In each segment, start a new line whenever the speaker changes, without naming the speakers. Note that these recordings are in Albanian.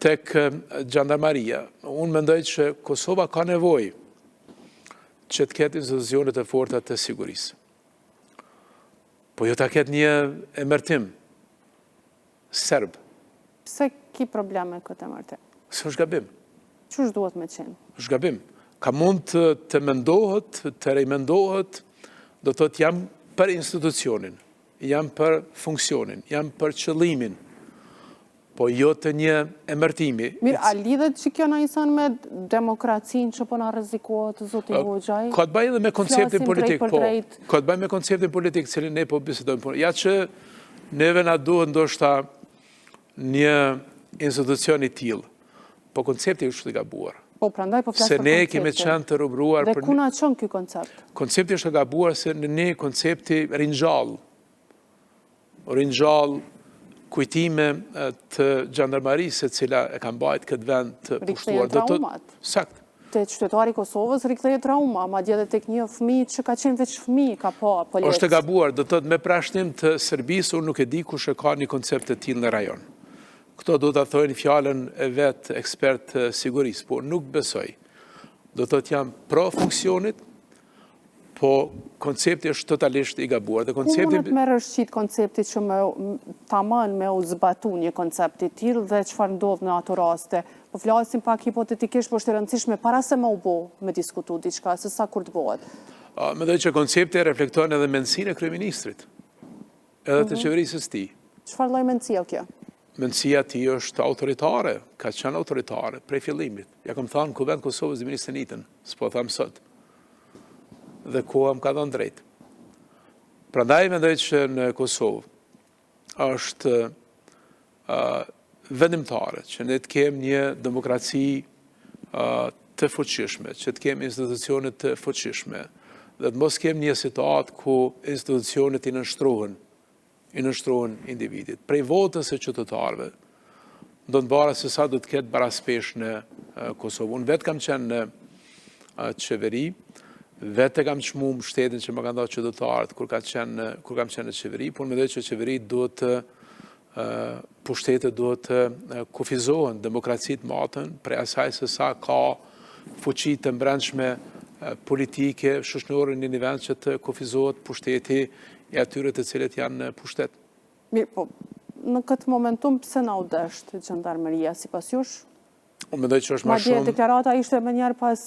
tek Gjandarmaria, unë mendoj që Kosova ka nevojë që të ketë institucionet e forta të sigurisë. Po jo ta ketë një emërtim serb.
Pse ki probleme këtë emërtim?
Se është gabim.
Ç'është duhet me qenë?
Është gabim. Ka mund të mendohet, të rimendohet, do të thotë jam për institucionin, jam për funksionin, jam për qëllimin, po jo të një emërtimi.
Mirë, a lidhet që kjo në isan me demokracinë që po na rrezikohet, zoti Hoxhaj?
Ka të bëjë edhe me konceptin politik, po.
drejt.
Ka të bëjë me konceptin politik, cilin ne po bisedojmë. Po, ja që neve na duhet ndoshta një institucion i tillë, po koncepti është i gabuar.
Po, prandaj po flas
Se
për
ne
konceptin.
kemi qenë të rubruar
Dhe ku na çon ky koncept?
Koncepti është i gabuar se në ne koncepti ringjall kujtime të Gjandarmarisë, e cila e ka mbajt këtë vend të pushtuar.
Rikthehet traumat.
Sakt.
Te qytetari i Kosovës rikthehet trauma, madje edhe tek një fëmijë që ka qenë veç fëmijë, ka po lec.
Është e gabuar, do të thotë me prashnim të Serbisë, unë nuk e di kush e ka një koncept të tillë në rajon. Këto do të thojnë fjalën e vetë ekspert të sigurisë, po nuk besoj. Do të thotë jam pro funksionit, po koncepti është totalisht i gabuar. Dhe
Ku
koncepti
mundet me rëshqit koncepti që tamam me u zbatu një koncept i tillë dhe çfarë ndodh në ato raste? Po flasim pak hipotetikisht, po është e rëndësishme para se më u bë me diskutu diçka, se sa kur të bëhet.
Mendoj që koncepti reflekton edhe mendësinë e kryeministrit, edhe të qeverisë së tij.
Çfarë lloj mendësie kjo?
Mendësia e tij është autoritare, ka qenë autoritare prej fillimit. Ja kam thënë Kuvend Kosovës dhe ministrin Itën, s'po them sot. Dhe koha më ka dhënë drejt. Prandaj mendoj që në Kosovë është vendimtare që ne të kemi një demokraci të fuqishme, që të kemi institucione të fuqishme, dhe të mos kemi një situatë ku institucionet i nënshtrohen individit. Prej votës e qytetarëve, do të bara se sa do të ketë baraspesh në Kosovë. Unë vetë kam qenë në qeveri, vetë kam çmuar mbështetjen që më kanë dhënë qytetarët kur kam qenë në qeveri, por mendoj që qeveri duhet të pushtetet duhet të kufizohen, demokracitë matën, prej asaj se sa ka fuqi të brendshme politike, shoqërore në një vend që të kufizohet pushteti e atyre të cilët janë në pushtet.
Mirë, po, në këtë momentum pse na u desht Gjandarmeria sipas jush?
Unë mendoj që është më shumë.
Madje deklarata ishte më njëherë pas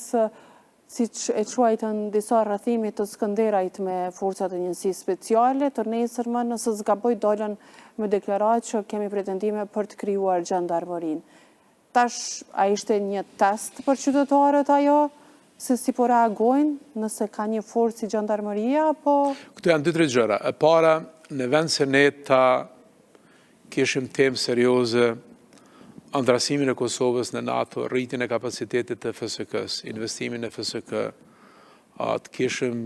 siç e quajtën disa rrethimit të Skënderajt me forcat e njësisë speciale, të nesërmë nëse zgaboj dolën me deklaratë që kemi pretendime për të krijuar Gjandarmerinë. Tash a ishte një test për qytetarët ajo? Se si po reagojnë nëse ka një forcë si Gjandarmeria, apo...
Këtu janë 2-3 gjëra. E para, në vend se ne ta kishim temë serioze andrasimin e Kosovës në NATO, rritjen e kapacitetit të FSK-s, investimin e FSK, të kishim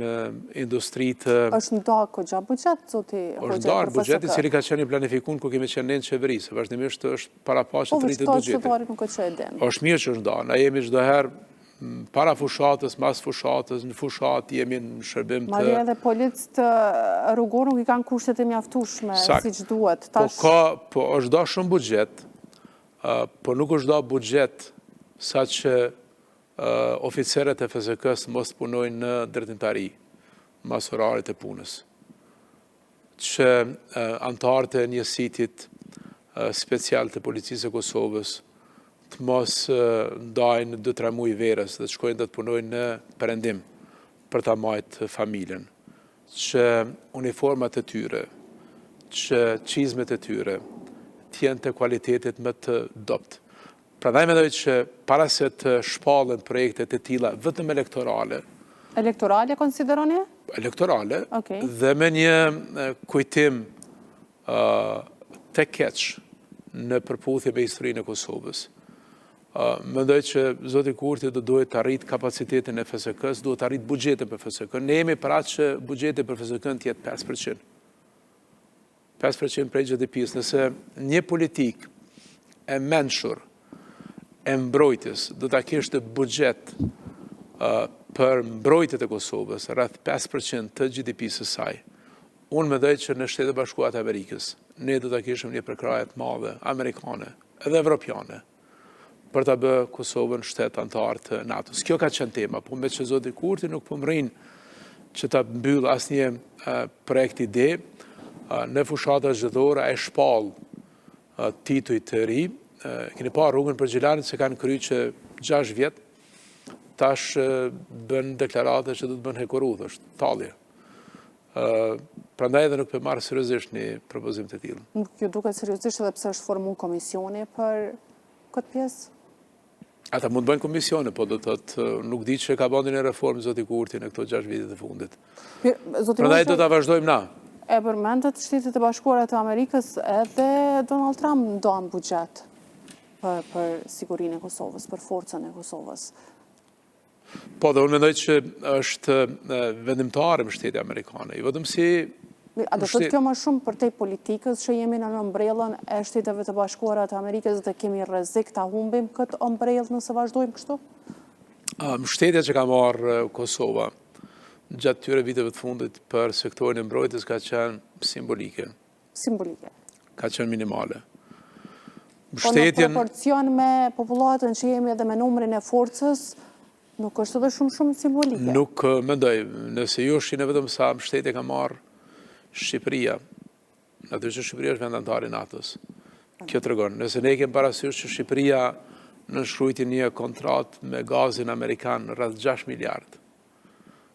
industri të...
është ndarë këgja buxhet, zoti Hoxha?
Është ndarë buxheti, cili ka qenë i planifikun kur kemi qenë në qeverisë. Vazhdimisht është parapaqe të rritet buxheti.
Nuk e që e den.
Është mirë që është ndarë. Na jemi çdo herë para fushatës, mas fushatës, në fushat jemi në shërbim të...
Madje edhe policët rrugor nuk i kanë kushtet e mjaftueshme, siç duhet.
Po është da shumë buxhet, po nuk është da buxhet sa që oficerët e FSK-s mos punojnë në drejtimtari, mas orarit e punës. Që antarët e njësitit special të policisë e Kosovës të mos ndajnë 2-3 muaj verës dhe të shkojnë dhe të punojnë në perëndim për ta majtë familjen, që uniformat e tyre, që çizmet e tyre t'jenë të kualitetit më të dopt. Prandaj mendoj që para se të shpallen projektet e tilla vetëm elektorale.
Elektorale konsideroni?
Elektorale,
Okej.
dhe me një kujtim të keq në përputhje me historinë e Kosovës. Mendoj që zoti Kurti do duhet të arrit kapacitetin e FSK-s, duhet të arrit buxhetin për FSK. Ne jemi për atë që buxheti për FSK-n të jetë 5%. 5% prej GDP-s. Nëse një politik e mençur e mbrojtjes do ta kishte buxhet për mbrojtjet e Kosovës rreth 5% të GDP-s së saj, unë mendoj që në Shtetet Bashkuara të Amerikës ne do ta kishim një përkrahje të madhe amerikane edhe evropiane për ta bërë Kosovën shtet antar të NATO-s. Kjo ka qenë tema, po me që zoti Kurti nuk po më rrinë që ta mbyll asnjë projekt ide, në fushata zgjedhore e shpall tituj të ri. Keni pa rrugën për Gjilanit se kanë kryer që 6 vjet, tash bën deklarate që do të bën hekurudh, është tallje. Prandaj edhe nuk po marr seriozisht një propozim të tillë.
Nuk ju duket seriozisht edhe pse është formuar komisioni për këtë pjesë?
Ata mund të bëjnë komisione, po do të thotë nuk di që ka bënë një reformë zoti Kurti në këto 6 vite të fundit. Prandaj do ta vazhdojmë na.
E përmendet Shtetet e Bashkuara të Amerikës edhe Donald Trump ndan buxhet për sigurinë e Kosovës, për forcën e Kosovës.
Po, dhe unë mendoj që është vendimtare më Shteti Amerikane. I vetëm si
A do të kjo më shumë për te politikës që jemi në ombrellën e Shteteve të Bashkuara të Amerikës dhe kemi rrezik ta humbim këtë ombrellë nëse vazhdojmë kështu?
Mbështetja që ka marrë Kosova gjatë tyre viteve të fundit për sektorin e mbrojtjes ka qenë simbolike.
Simbolike.
Ka qenë minimale.
Po në proporcion me popullatën që jemi edhe me numrin e forcës, nuk është edhe shumë simbolike.
Nuk mendoj, nëse ju shihni vetëm sa mbështetje ka marrë Shqipëria, natyrisht që Shqipëria është vend antar i NATO-s. Kjo tregon, nëse ne kemi parasysh që Shqipëria nënshkrujti një kontratë me gazin amerikan rreth 6 miliard,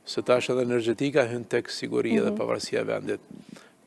se tash edhe energjetika hyn tek siguria dhe pavarësia e vendit.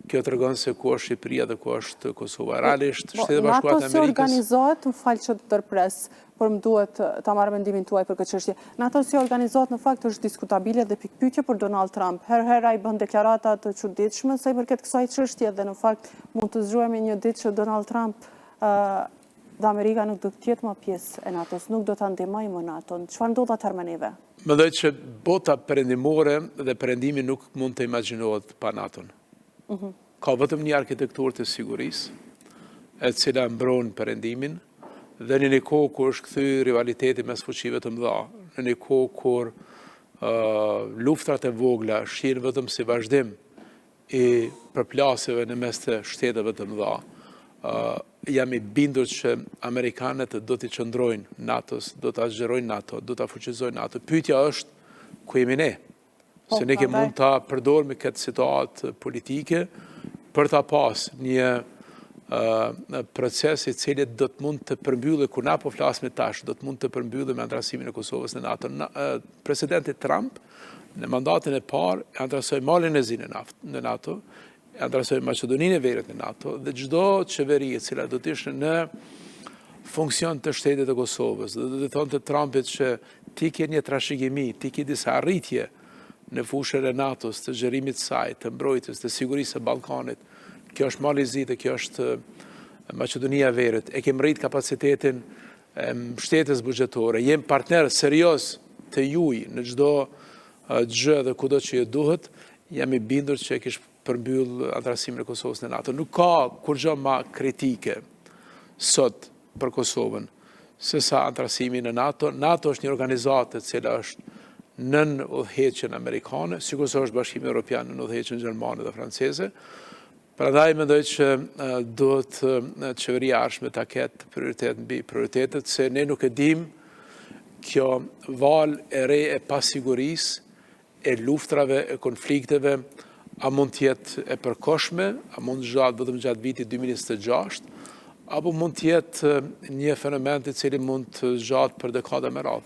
Kjo tregon se ku është Shqipëria dhe ku është Kosova. Realisht, Shtetet e Bashkuara të
NATO si
Amerikës
organizohet, më falë që të tërpres, por më duhet ta marrë mendimin tuaj për këtë çështje. NATO si organizohet në fakt është diskutabile dhe pikpyetje për Donald Trump. Herë ai bën deklarata të çuditshme sa i përket kësaj çështje dhe në fakt mund të zgjuhemi një ditë që Donald Trump dhe Amerika nuk do të jetë më pjesë e NATO-s, nuk do ta ndihmojë më NATO-n. Çfarë ndodh atëherë me neve?
Mendoj që bota perëndimore dhe perëndimi nuk mund të imagjinohet pa NATO-n. Ka vetëm një arkitekturë të sigurisë, e cila mbron perëndimin, dhe në një kohë kur është kthy rivaliteti mes fuqive të mëdha, në një kohë kur luftrat e vogla shihen vetëm si vazhdim i përplasjeve në mes të shteteve të mëdha, jam i bindur që amerikanët do t'i qëndrojnë NATO-s, do t'a zgjerojnë NATO, do t'a fuqizojnë NATO. Pyetja është ku jemi ne? Se ne ke mund t'a përdormë këtë situatë politike për t'a pas një proces i cili do të mund të përmbyllë, kur na po flasim tash, do të mund të përmbyllë me antarësimin e Kosovës në NATO. Presidenti Trump në mandatin e parë e antarësoi Malin e Zi në NATO, e antarësoi Maqedoninë e Veriut në NATO dhe çdo qeveri e cila do të ishte në funksion të shtetit të Kosovës. Do të thonë të Trumpit që ti ke një trashëgimi, ti ke disa arritje në fushën e NATO-s, të zgjerimit të saj, të mbrojtjes, të sigurisë së Ballkanit. Kjo është Mali i Zi dhe kjo është Maqedonia e Veriut. E kemi rrit kapacitetin mbështetjes buxhetore. Jem partner serioz të juaj në çdo gjë dhe kudo që ju duhet. Jam i bindur që e kish përmbyll antarësimin e Kosovës në NATO. Nuk ka kurrë më kritike sot për Kosovën se sa antarësimi në NATO. NATO është një organizatë e cila është nën udhëheqjen amerikane, sikur se është Bashkimi Evropian nën udhëheqjen gjermane dhe franceze. Prandaj mendoj që duhet qeveria e ardhshme ta ketë prioritet mbi prioritetet, se ne nuk e dim kjo valë e re e pasigurisë, e luftrave, e konflikteve, a mund të jetë e përkohshme, a mund të zgjat vetëm gjatë vitit 2026, apo mund të jetë një fenomen i cili mund të zgjat për dekada me radhë.